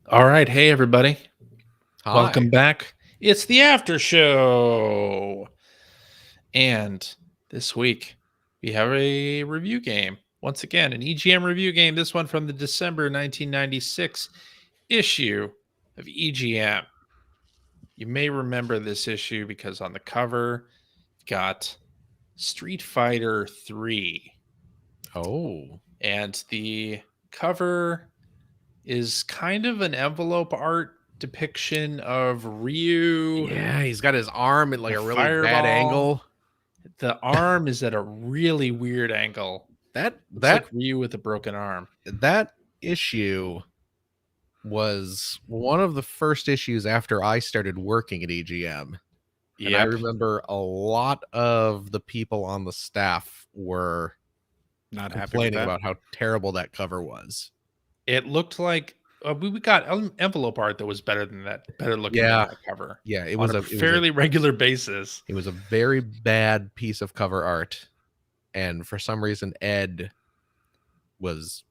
All right. Hey, everybody. Hi. Welcome back. It's the After Show. And this week, we have a review game. Once again, an EGM review game. This one from the December 1996 issue of EGM. You may remember this issue because on the cover, you've got Street Fighter 3. Oh, And the cover is kind of an envelope art depiction of Ryu. yeah. He's got his arm at like The a really bad fireball. angle. The arm is at a really weird angle. That Looks like that Ryu with a broken arm. that issue was one of the first issues after I started working at EGM. And I Yep. remember a lot of the people on the staff were Not happy with complaining that. about how terrible that cover was. It looked like we got envelope art that was better than that, better looking Yeah. than that cover. Yeah, it On was a a fairly regular basis. it was a very bad piece of cover art, and for some reason Ed was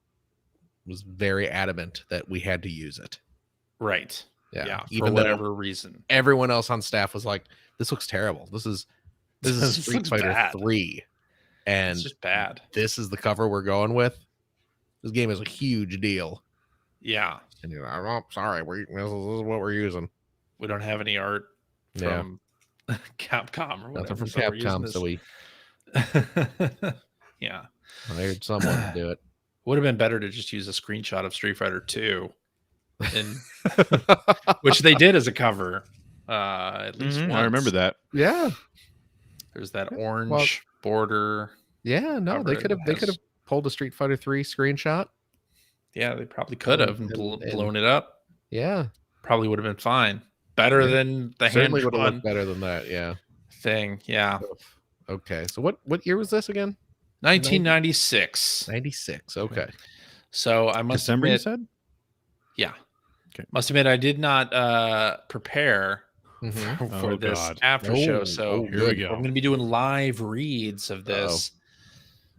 very adamant that we had to use it. Right. Yeah, Yeah. even For though whatever reason. everyone else on staff was like, "This looks terrible. This is This Street looks Fighter bad. 3, and It's just bad. this is the cover we're going with. This game is a huge deal." Yeah. And you're like, "Oh, sorry, this is what we're using." We don't have any art Yeah, from Capcom or whatever. nothing from so we're using Capcom, so we yeah. hired someone to do it. Would have been better to just use a screenshot of Street Fighter 2, and which they did as a cover. At least once. I remember that. Yeah, There's that Yeah, orange well- border. yeah. No, they Cover could have has- pulled a Street Fighter 3 screenshot. Yeah, they probably could have and And- blown it up. Yeah, Probably would have been fine. Better Yeah. than the certainly hand would have drawn looked better than that. Yeah. thing. Yeah, Okay, so what year was this again? 1996. 96. Okay. So I must December, you admit, said? yeah, Okay. must admit I did not prepare Mhm. for Oh, this God. after show. Oh, So Here we good. we're go. going to be doing live reads of this.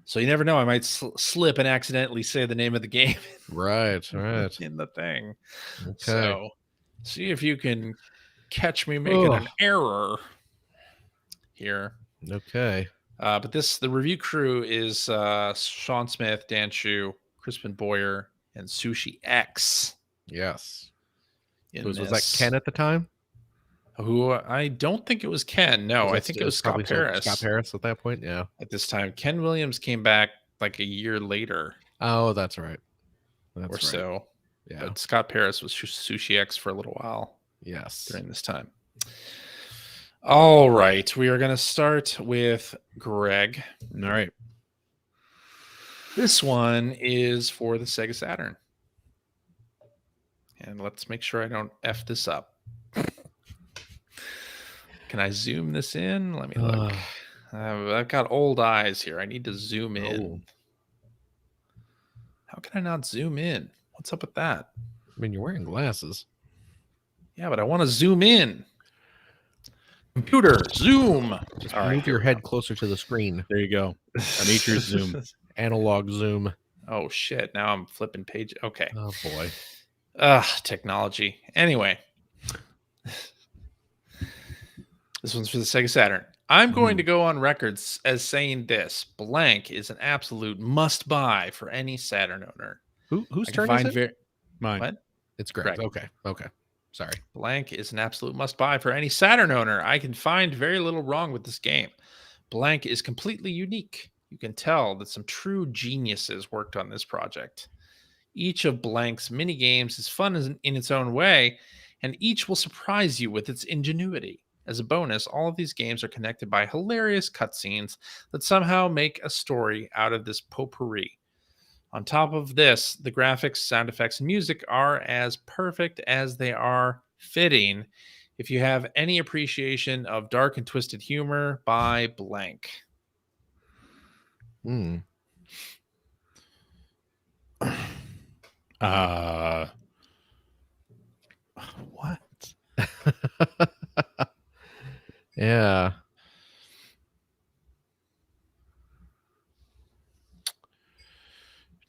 So you never know. I might slip and accidentally say the name of the game Right. in the thing. Okay. So see if you can catch me making an error here. Okay. But the review crew is Sean Smith, Dan Shu, Crispin Boyer, and Sushi X. Yes. in Was that this. Ken at the time? Who I don't think it was Ken. No, I think it was Scott probably still Paris Scott Paris at that point. Yeah. at this time. Ken Williams came back like a year later Oh, that's right. or That's right. so. Yeah. But Scott Paris was Sushi X for a little while Yes. during this time. All right, we are going to start with Greg. All right. This one is for the Sega Saturn. And let's make sure I don't F this up. Can I zoom this in? Let me look. I've got old eyes here. I need to zoom in. Oh. How can I not zoom in? What's up with that? I mean, you're wearing glasses. Yeah, but I want to zoom in. Computer, zoom. Just All right, move here your we head closer to the screen. There you go. Nature's zoom. Analog zoom. Oh, shit. Now I'm flipping page. Okay. Oh boy. Technology. Anyway. This one's for the Sega Saturn. I'm going to go on record as saying this. Blank is an absolute must-buy for any Saturn owner. Whose I can turn find is it? Mine. What? It's Greg's. Greg. Okay. Sorry. Blank is an absolute must-buy for any Saturn owner. I can find very little wrong with this game. Blank is completely unique. You can tell that some true geniuses worked on this project. Each of Blank's mini games is fun in its own way, and each will surprise you with its ingenuity. As a bonus, all of these games are connected by hilarious cutscenes that somehow make a story out of this potpourri. On top of this, the graphics, sound effects, and music are as perfect as they are fitting. If you have any appreciation of dark and twisted humor, buy Blank. Hmm. What? Yeah.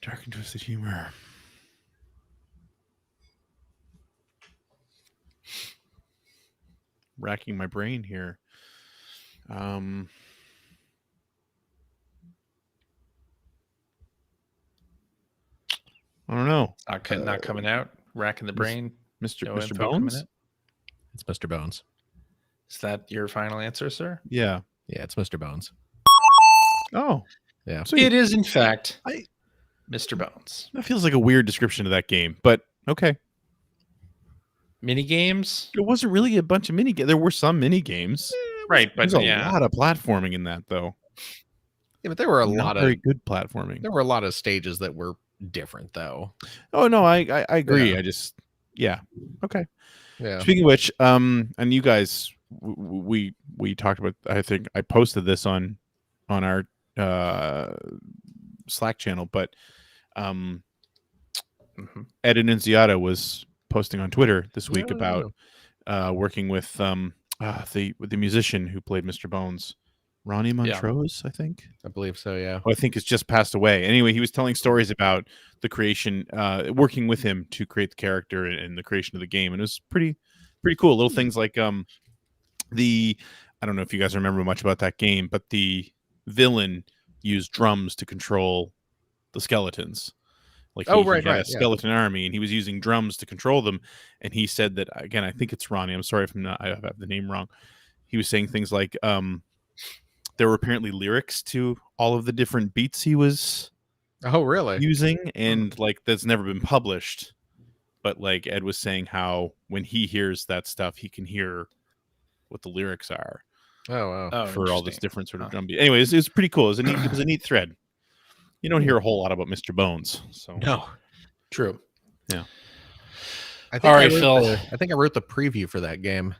Dark and twisted humor. racking my brain here. I don't know. Not coming out. Racking the brain. Mr. No Mr. info coming Bones? in. It's Mr. Bones. Is that your final answer, sir? Yeah. Yeah, it's Mr. Bones. Oh, Yeah. sweet. It is, in fact, I- Mr. Bones. That feels like a weird description of that game, but okay. Mini games, It wasn't really a bunch of mini games. There were some mini games. right? But There's a yeah, lot of platforming in that, though. Yeah, but there were a Not lot very of good platforming. there were a lot of stages that were different though. Oh no, I agree. Yeah. I just okay. Yeah. Speaking of which, and you guys, we talked about. I think I posted this on our Slack channel, but Mhm. Ed Annunziata was posting on Twitter this week Oh. about working with the musician who played Mr. Bones, Ronnie Montrose, I think. I believe so, yeah. Who I think has just passed away. Anyway, he was telling stories about the creation, working with him to create the character and the creation of the game, and it was pretty cool. Little things like I don't know if you guys remember much about that game, but the villain used drums to control the skeletons. Like he had a skeleton army, and he was using drums to control them. And he said that, again, I think it's Ronnie. I'm sorry if I have the name wrong. He was saying things like there were apparently lyrics to all of the different beats he was using, and like that's never been published. But like Ed was saying how when he hears that stuff, he can hear what the lyrics are. Oh, wow. For all this different sort of drum beat. Anyways, it was pretty cool. It was a neat thread. You don't hear a whole lot about Mr. Bones, so No. True. Yeah. I think All right, Phil. I think I wrote the preview for that game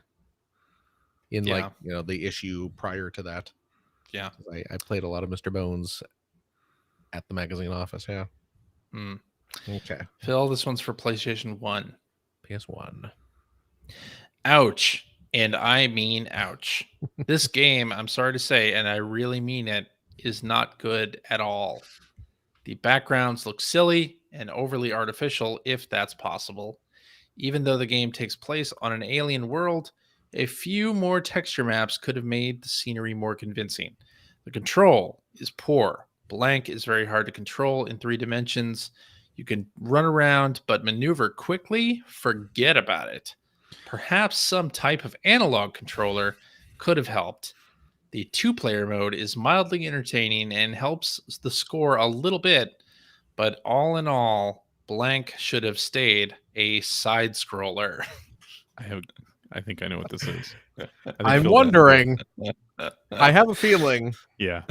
in Yeah. the issue prior to that. Yeah. I played a lot of Mr. Bones at the magazine office, yeah. Hmm. Okay. Phil, this one's for PlayStation 1. PS1. Ouch. And I mean ouch. This game, I'm sorry to say, and I really mean it, is not good at all. The backgrounds look silly and overly artificial, if that's possible. Even though the game takes place on an alien world, a few more texture maps could have made the scenery more convincing. The control is poor. Blank is very hard to control in 3 dimensions. You can run around, but maneuver quickly, forget about it. Perhaps some type of analog controller could have helped. The 2-player mode is mildly entertaining and helps the score a little bit, but all in all, Blank should have stayed a side scroller. I think I know what this is. I'm wondering. I have a feeling. Yeah.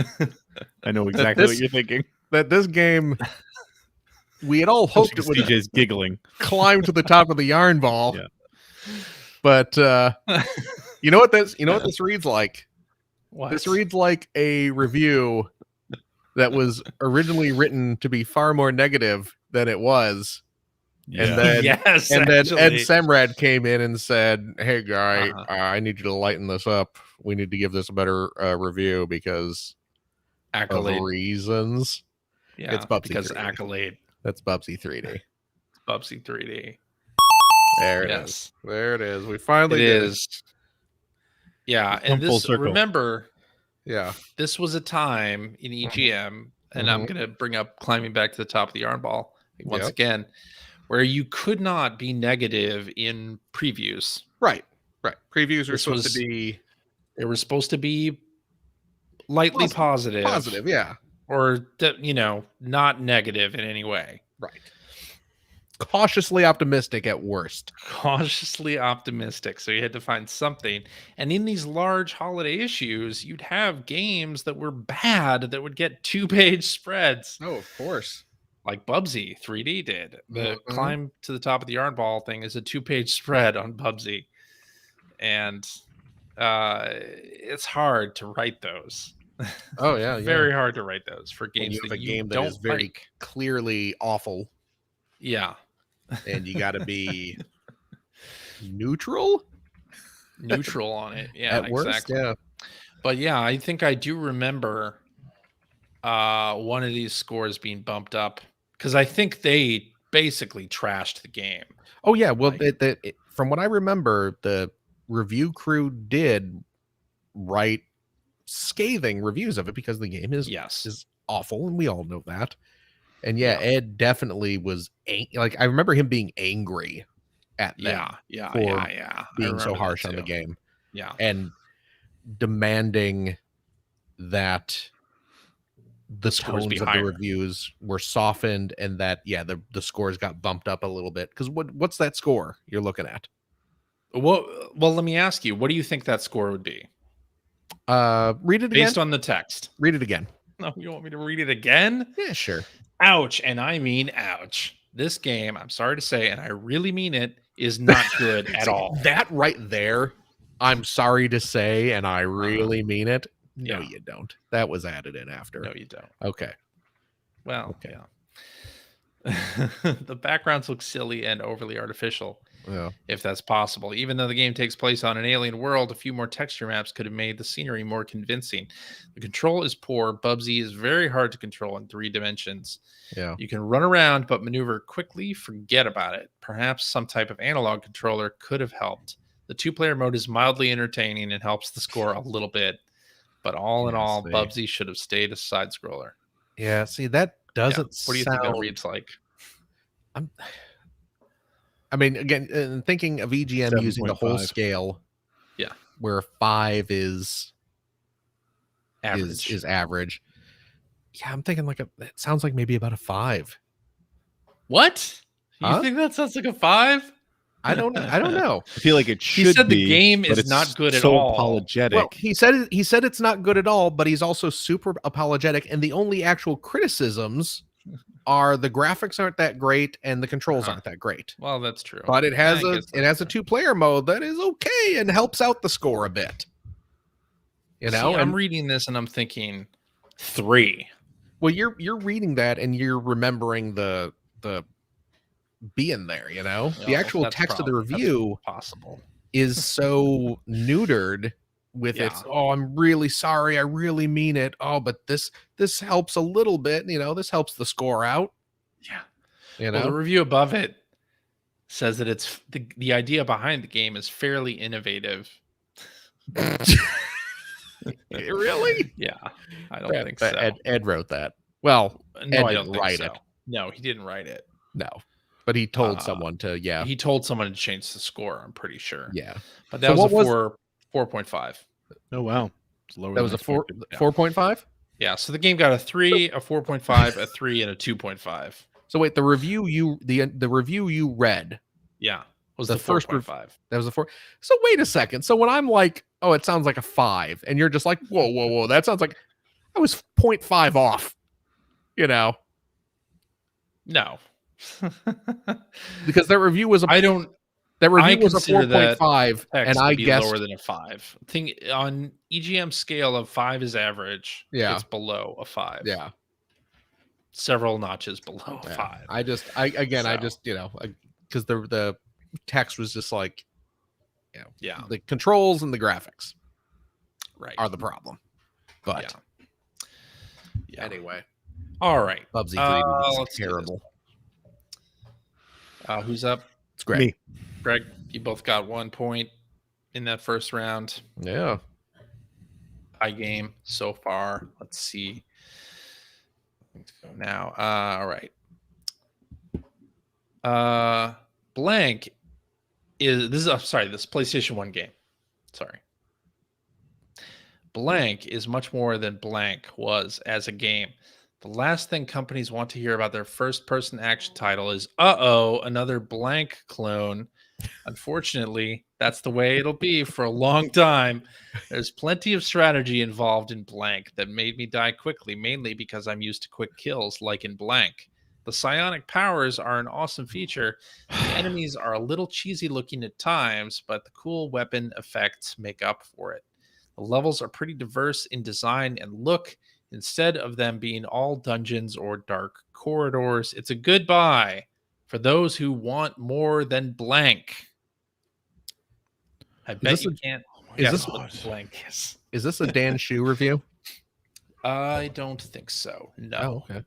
I know exactly what you're thinking. That this game, we had all hoped it would CJ's giggling. climb to the top of the yarn ball. Yeah. But you know what this reads like? What? This reads like a review that was originally written to be far more negative than it was. Yeah. And then, yes, and then Ed actually. Semrad came in and said, "Hey, guy, Uh-huh. I need you to lighten this up. We need to give this a better review because Accolade. of reasons." Yeah, It's Bubsy because 3D. Accolade. That's Bubsy 3D. Bubsy 3D. There it is. Yes. There it is. We finally It did is. Yeah, Come and full this, circle. remember, Yeah. this was a time in EGM, and I'm Mhm. going to bring up climbing back to the top of the yarn ball once Yep. again, where you could not be negative in previews. Right. Previews are This supposed was to be They were supposed to be lightly positive, positive. Yeah. or not negative in any way. Right. Cautiously optimistic at worst. Cautiously optimistic. So you had to find something. And in these large holiday issues, you'd have games that were bad that would get 2-page spreads, Oh, of course. like Bubsy 3D did. The Mhm. climb to the top of the yarn ball thing is a 2-page spread on Bubsy. And it's hard to write those. Oh yeah, Very hard to write those for When games you have that a you game that don't is very like. clearly awful, Yeah. and you got to be neutral Neutral on it. Yeah, at worst. exactly. Yeah. But yeah, I think I do remember one of these scores being bumped up because I think they basically trashed the game. Oh yeah. Well, Like- from what I remember, the review crew did write scathing reviews of it because the game is awful, and we all know that. And Ed definitely was like, I remember him being angry at them for being so harsh on the game. Yeah. And demanding that the scores tones of the reviews were softened, and that the scores got bumped up a little bit. Because what's that score you're looking at? Well, let me ask you, what do you think that score would be? Read it again. Based on the text. Read it again. No, you want me to read it again? Yeah, sure. Ouch, and I mean ouch. This game, I'm sorry to say, and I really mean it, is not good at all. That right there, I'm sorry to say, and I really mean it. No, you don't. That was added in after. No, you don't. Okay. Well, yeah. The backgrounds look silly and overly artificial, if that's possible. Even though the game takes place on an alien world, a few more texture maps could have made the scenery more convincing. The control is poor. Bubsy is very hard to control in 3 dimensions. Yeah. You can run around, but maneuver quickly. Forget about it. Perhaps some type of analog controller could have helped. The 2-player mode is mildly entertaining and helps the score a little bit. But all in all, Bubsy should have stayed a side-scroller. Yeah, see, that doesn't What do you think that reads like? I mean, again, thinking of EGM 7. Using the whole scale, where 5 is average. Is average. Yeah, I'm thinking it sounds like maybe about a 5. What? You think that sounds like a 5? I don't know. I feel like it should be. He said the game is not good at all. Apologetic. Well, he said it's not good at all, but he's also super apologetic, and the only actual criticisms are the graphics aren't that great and the controls aren't that great. Well, that's true. But it has a 2-player mode that is okay and helps out the score a bit. You know, I'm reading this and I'm thinking 3. Well, you're reading that and you're remembering the being there, you know? The actual text of the review is so neutered with its, I'm really sorry, I really mean it. Oh, but this helps a little bit, you know, this helps the score out. Yeah. You know, the review above it says that it's the idea behind the game is fairly innovative. Really? Yeah. I don't think so. Ed wrote that. Well, no, I don't write it. No, he didn't write it. No. But he told someone to, He told someone to change the score, I'm pretty sure. Yeah. But that was a 4.5. Oh, wow. That was a 4.5? Yeah, so the game got a 3, a 4.5, a 3, and a 2.5. So wait, the review you read. Yeah. Was the first 4.5. That was a 4. So wait a second. So when I'm like, oh, it sounds like a 5, and you're just like, whoa, that sounds like I was 0.5 off. You know? No. Because that review was that review was a 4.5, and I guessed lower than a 5. Thing on EGM scale of 5 is average. Yeah, it's below a 5. Yeah, several notches below a 5. I just you know, because the text was just like, you know, the controls and the graphics are the problem. But anyway, all right, Bubsy 3D is terrible. Who's up? It's Greg. Me. Greg, you both got 1 point in that first round. Yeah. High game so far. Let's see. Let's go now. All right. Blank is this PlayStation 1 game. Sorry. Blank is much more than Blank was as a game. The last thing companies want to hear about their first-person action title is, another Blank clone. Unfortunately, that's the way it'll be for a long time. There's plenty of strategy involved in Blank that made me die quickly, mainly because I'm used to quick kills like in Blank. The psionic powers are an awesome feature. The enemies are a little cheesy looking at times, but the cool weapon effects make up for it. The levels are pretty diverse in design and look. Instead of them being all dungeons or dark corridors, it's a good buy for those who want more than Blank. I bet you can't guess what Blank is. Is this a Dan Shu review? I don't think so. No. Oh, okay.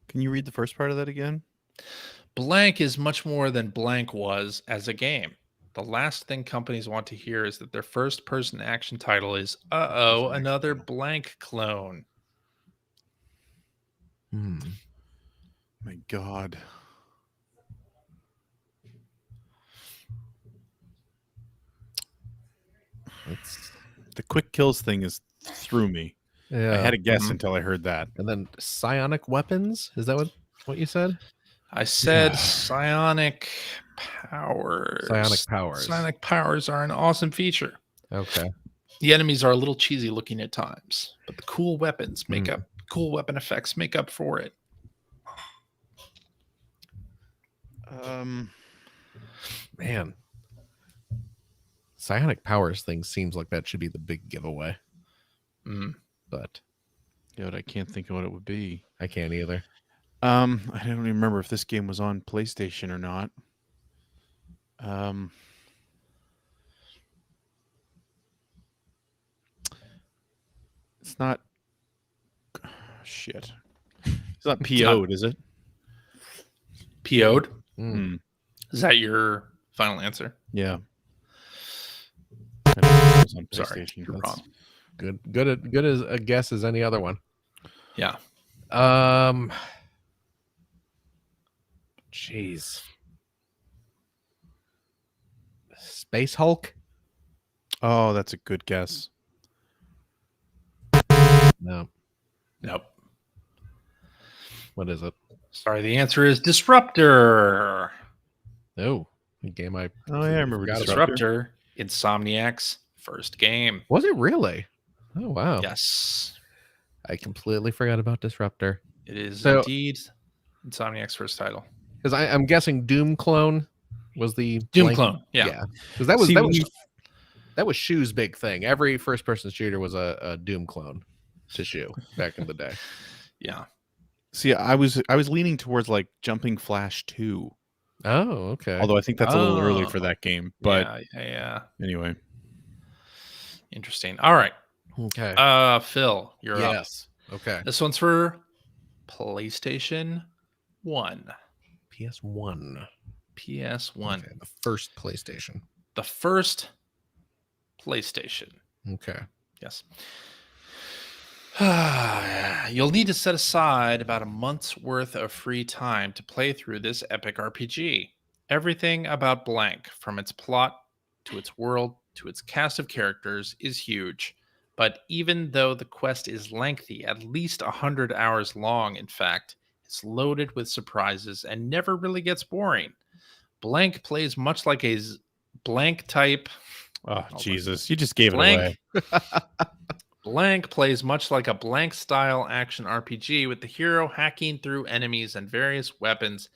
Can you read the first part of that again? Blank is much more than Blank was as a game. The last thing companies want to hear is that their first-person action title is, uh-oh, another blank clone. My God. The quick kills thing is through me. Yeah. I had a guess until I heard that. And then psionic weapons? Is that what you said? I said psionic powers. Psionic powers are an awesome feature. Okay. The enemies are a little cheesy looking at times, but the cool weapons cool weapon effects make up for it. Man. Psionic powers thing seems like that should be the big giveaway. But I can't think of what it would be. I can't either. I don't even remember if this game was on PlayStation or not. It's not. Shit. It's not PO'd, is it? PO'd? Is that your final answer? Yeah. Sorry, you're wrong. Good as a guess as any other one. Yeah. Jeez. Space Hulk? Oh, that's a good guess. No. Nope. What is it? Sorry, the answer is Disruptor. Oh, a game I remember Disruptor. Insomniac's first game. Was it really? Oh wow. Yes. I completely forgot about Disruptor. It is indeed Insomniac's first title. Because I'm guessing Doom Clone was the Doom Clone. Yeah. Because that was Shu's big thing. Every first person shooter was a Doom clone to Shu back in the day. Yeah. See, I was leaning towards like Jumping Flash 2. Oh, okay. Although I think that's a little early for that game. But yeah. Anyway. Interesting. All right. Okay. Phil, you're up. Yes. Okay. This one's for PlayStation 1. PS1. PS1. Okay, the first PlayStation. The first PlayStation. Okay. Yes. You'll need to set aside about a month's worth of free time to play through this epic RPG. Everything about Blank, from its plot to its world to its cast of characters, is huge. But even though the quest is lengthy, at least 100 hours long, in fact, it's loaded with surprises and never really gets boring. Blank plays much like a Blank type. Oh, Jesus. You just gave it away. Blank plays much like a Blank style action RPG, with the hero hacking through enemies and various weapons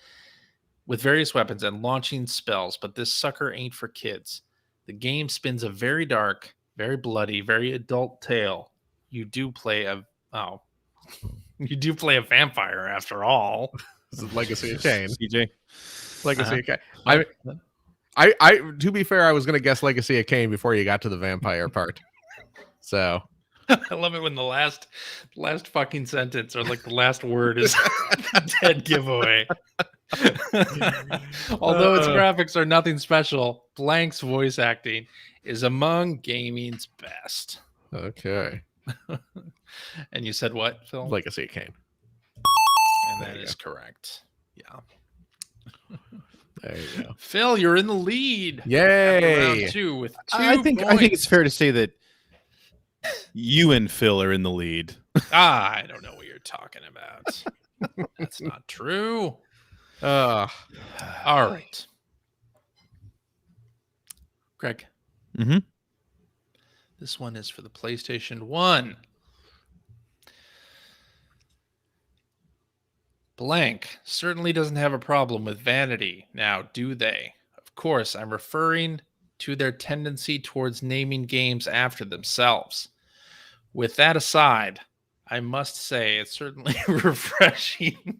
and launching spells, but this sucker ain't for kids. The game spins a very dark, very bloody, very adult tale. You do play a vampire after all. This is Legacy of Kain. CJ. Legacy of Kain. I to be fair, I was gonna guess Legacy of Kain before you got to the vampire part. So I love it when the last fucking sentence or like the last word is a dead giveaway. Although its graphics are nothing special, Blank's voice acting is among gaming's best. Okay. And you said what, Phil? Legacy of Kain. And that is correct. Yeah. There you go. Phil, you're in the lead. Yay! Round 2 with 2 I think points. it's fair to say that you and Phil are in the lead. I don't know what you're talking about. That's not true. All right. Greg. Mm-hmm. This one is for the PlayStation 1. Blank certainly doesn't have a problem with vanity. Now, do they? Of course, I'm referring to their tendency towards naming games after themselves. With that aside, I must say it's certainly refreshing.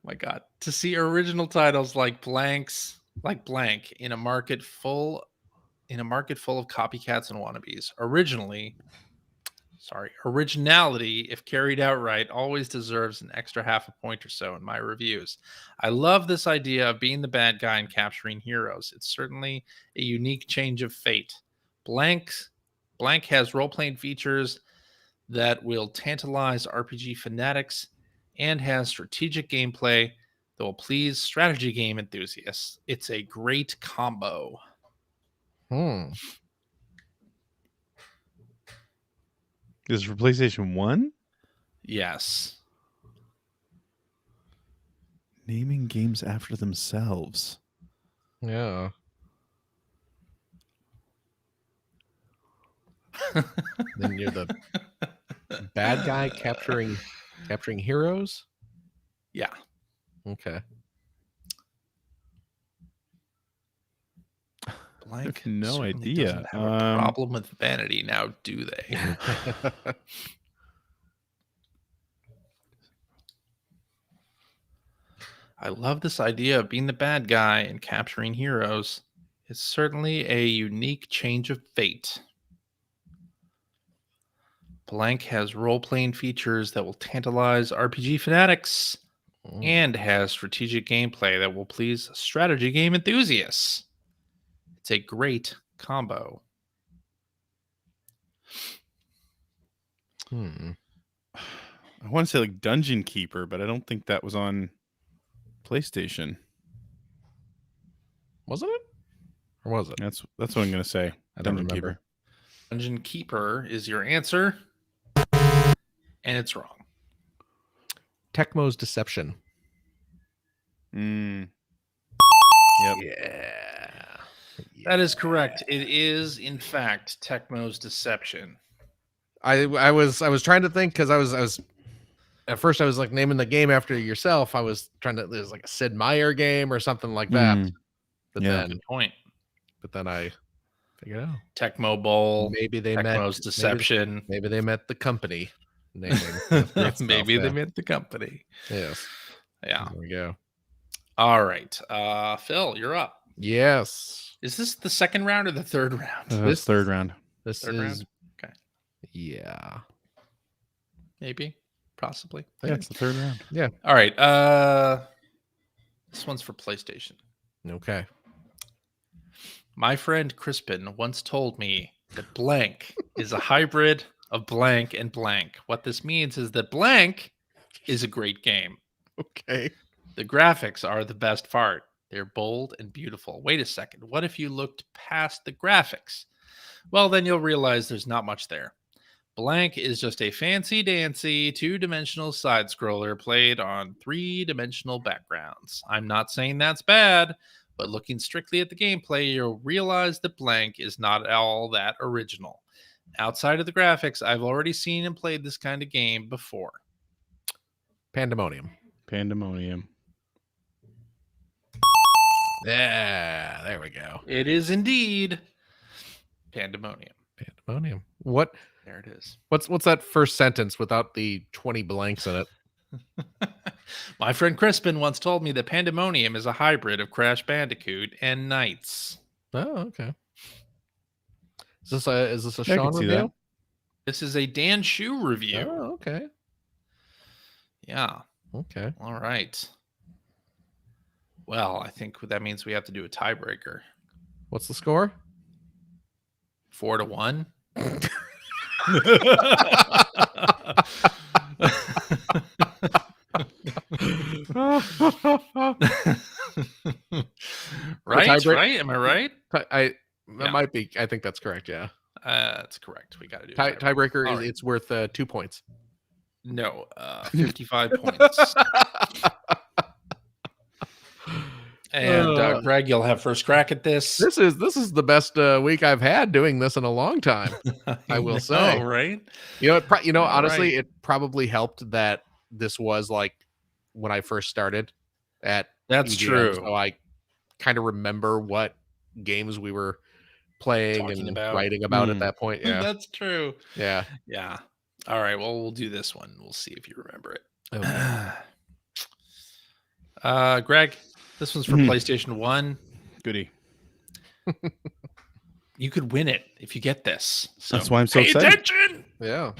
My God, to see original titles like Blank in a market full of copycats and wannabes. Originally, Originality, if carried out right, always deserves an extra half a point or so in my reviews. I love this idea of being the bad guy and capturing heroes. It's certainly a unique change of fate. Blank has role-playing features that will tantalize RPG fanatics and has strategic gameplay that will please strategy game enthusiasts. It's a great combo. This is for PlayStation 1? Yes. Naming games after themselves. Yeah. Then you're the bad guy capturing heroes? Yeah. I Okay. Blank have no certainly idea. doesn't have a problem with vanity now, do they? I love this idea of being the bad guy and capturing heroes. It's certainly a unique change of fate. Blank has role-playing features that will tantalize RPG fanatics and has strategic gameplay that will please strategy game enthusiasts. It's a great combo. I want to say like Dungeon Keeper, but I don't think that was on PlayStation. Wasn't it? Or was it? That's what I'm going to say. I don't Dungeon remember. Keeper. Dungeon Keeper is your answer, and it's wrong. Tecmo's Deception. Yep. Yeah. That is correct. It is, in fact, Tecmo's Deception. I was trying to think because I was at first I was like naming the game after yourself. I was trying to there's like a Sid Meier game or something like that. But Yeah. then Good point. But then I figured out Tecmo Bowl. maybe they Tecmo's met Deception. Maybe they met the company naming. Maybe they met the company. Yes. Yeah. There we go. All right. Phil, you're up. Yes. Is this the second round or the third round? This third round. This Third is round? Okay. Yeah. Maybe. Possibly. Yeah, it's the third round. Yeah. All right. This one's for PlayStation. Okay. My friend Crispin once told me that blank is a hybrid of blank and blank. What this means is that blank is a great game. Okay. The graphics are the best part. They're bold and beautiful. Wait a second. What if you looked past the graphics? Well, then you'll realize there's not much there. Blank is just a fancy-dancy, two-dimensional side-scroller played on three-dimensional backgrounds. I'm not saying that's bad, but looking strictly at the gameplay, you'll realize that Blank is not all that original. Outside of the graphics, I've already seen and played this kind of game before. Pandemonium. Yeah, there we go. It is indeed Pandemonium. What? There it is. What's that first sentence without the 20 blanks in it? My friend Crispin once told me that Pandemonium is a hybrid of Crash Bandicoot and Knights. Oh, okay. Is this a I Sean can see review? that. This is a Dan Shu review. Oh, okay. Yeah. Okay. All right. Well, I think that means we have to do a tiebreaker. What's the score? 4-1. Right? Right? Am I right? Might be. I think that's correct. Yeah. That's correct. We got to do Tiebreaker is right. it's worth 2 points. No, 55 points. And Greg, you'll have first crack at this. This is the best week I've had doing this in a long time. I will say, right? Honestly, it probably helped that this was like when I first started at. That's EGM, true. So I kind of remember what games we were playing and writing about at that point. Yeah, that's true. Yeah. All right. Well, we'll do this one. We'll see if you remember it. Okay. Greg, this one's for PlayStation 1. Goody. You could win it if you get this. So that's why I'm so pay excited. attention. Yeah.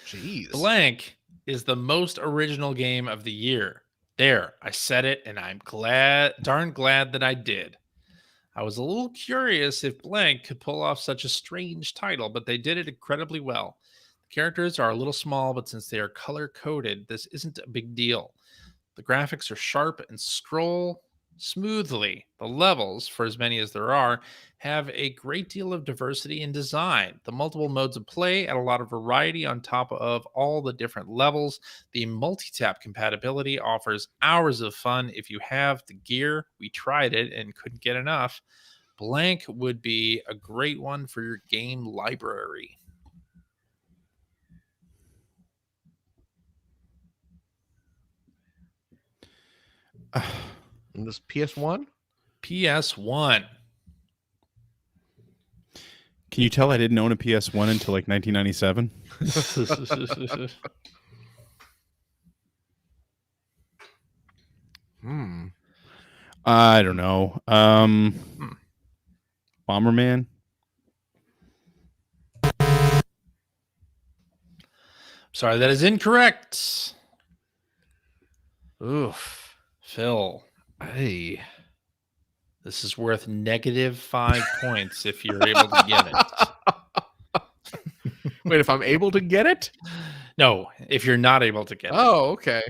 Jeez. Blank is the most original game of the year. There, I said it, and I'm darn glad that I did. I was a little curious if Blank could pull off such a strange title, but they did it incredibly well. The characters are a little small, but since they are color coded, this isn't a big deal. The graphics are sharp and scroll smoothly. The levels, for as many as there are, have a great deal of diversity in design. The multiple modes of play add a lot of variety on top of all the different levels. The multi-tap compatibility offers hours of fun if you have the gear. We tried it and couldn't get enough. Blank would be a great one for your game library. And this PS1? PS1. Can you tell I didn't own a PS1 until like 1997? I don't know. Bomberman. Sorry, that is incorrect. Oof. Phil. Hey. This is worth -5 points if you're able to get it. Wait, if I'm able to get it? No, if you're not able to get it. Oh, okay.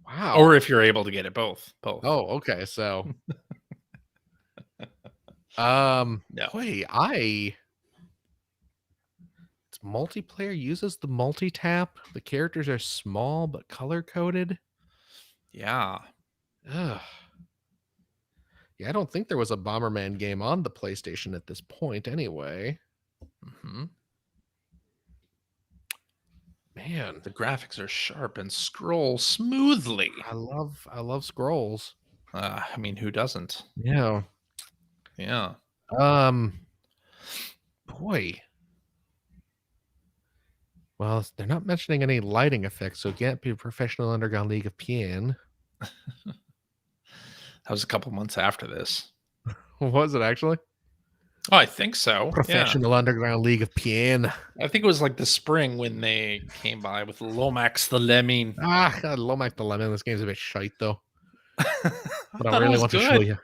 Wow. Or if you're able to get it, both. Oh, okay. So, No. boy, it's multiplayer uses the multi-tap. The characters are small but color-coded. Yeah. Ugh. Yeah, I don't think there was a Bomberman game on the PlayStation at this point anyway. Mm-hmm. Man, the graphics are sharp and scroll smoothly. I love scrolls. I mean, who doesn't? Yeah. Yeah. Boy. Well, they're not mentioning any lighting effects, so it can't be a professional underground league of piano. That was a couple months after this. Was it actually? Oh, I think so. Professional Underground League of piano. I think it was like the spring when they came by with Lomax the Lemming. God, Lomax the Lemon. This game's a bit shite though. But I really want to show you.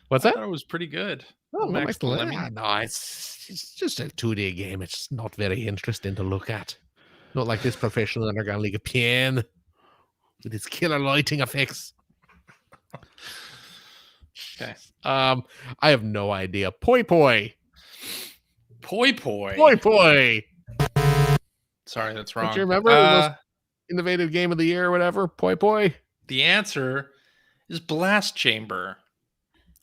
What's that? I thought it was pretty good. Oh, Lomax the Lemming. No, it's just a 2D game. It's not very interesting to look at. Not like this Professional Underground League of piano with its killer lighting effects. Okay. I have no idea. Poi Poi. Poi Poi. Poi Poi. Sorry, that's wrong. Don't you remember the most innovative game of the year or whatever? Poi Poi. The answer is Blast Chamber.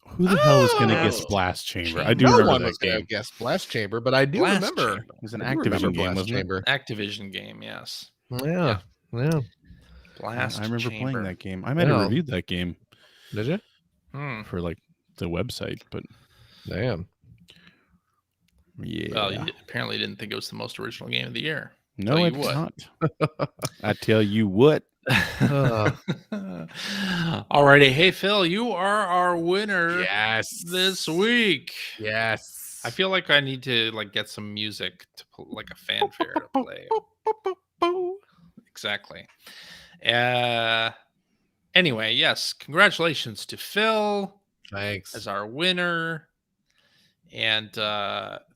Who the hell is going to guess Blast Chamber? I do no remember one that was going to game. guess Blast Chamber, but I do Blast remember. Chamber. It was an Activision game, wasn't it? Activision game, yes. Yeah. Blast I remember Chamber. playing that game. I might have reviewed that game. Did you? For like the website, but damn. Yeah. Well, you apparently didn't think it was the most original game of the year. No, it's not. I tell you what. Alrighty, hey Phil, you are our winner. Yes, this week. Yes, I feel like I need to get some music to like a fanfare to play. Exactly. Anyway, yes, congratulations to Phil. Thanks as our winner. And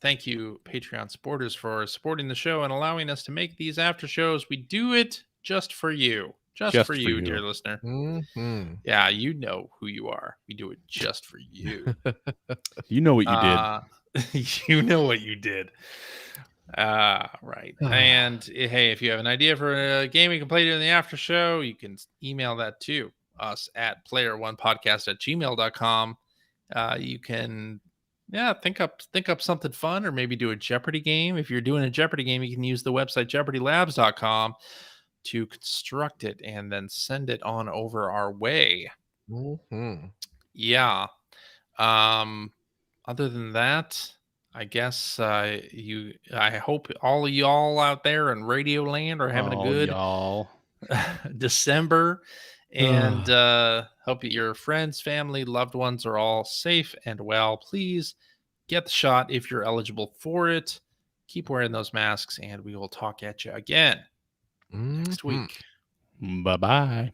thank you, Patreon supporters, for supporting the show and allowing us to make these after shows. We do it just for you. Just for you, dear listener. Mm-hmm. Yeah, you know who you are. We do it just for you. You know what you did. You know what you did. Right. And hey, if you have an idea for a game we can play during the after show, you can email that to us at player1podcast@gmail.com. You can think up something fun, or maybe do a Jeopardy game. If you're doing a Jeopardy game, you can use the website jeopardylabs.com to construct it and then send it on over our way. Mm-hmm. Yeah. Other than that, I guess I hope all of y'all out there in Radio Land are having a good December, and hope your friends, family, loved ones are all safe and well. Please get the shot if you're eligible for it. Keep wearing those masks, and we will talk at you again next week. Bye-bye.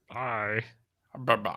Bye. Bye-bye.